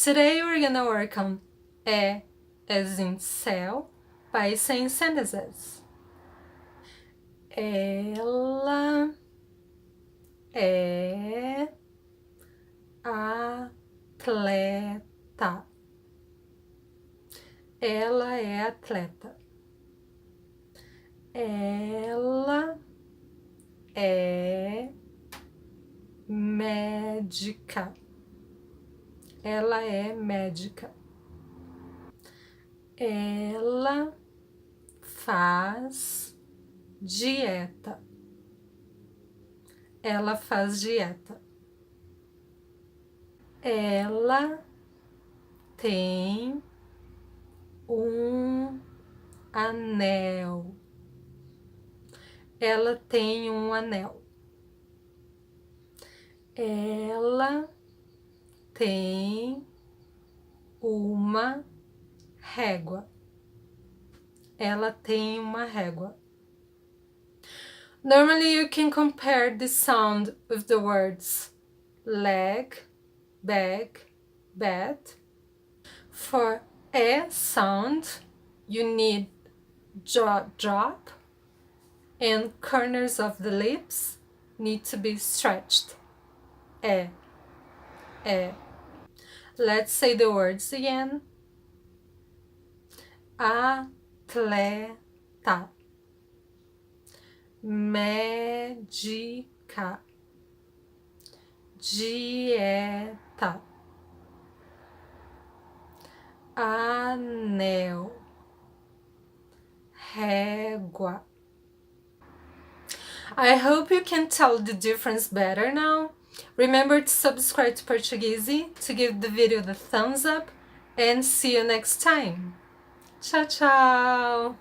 Today we're gonna work on as in cell by saying sentences. Ela é atleta. Ela é atleta. Ela é médica. Ela é médica. Ela faz dieta. Ela faz dieta. Ela tem um anel. Ela tem um anel. Ela tem uma régua. Ela tem uma régua. Normally you can compare the sound with the words leg, bag, bed. For a sound, you need jaw drop and corners of the lips need to be stretched. É. Let's say the words again. Atleta. Médica. Dieta. Anel. Régua. I hope you can tell the difference better now. Remember to subscribe to Portuguese, to give the video the thumbs up, and see you next time. Tchau, tchau!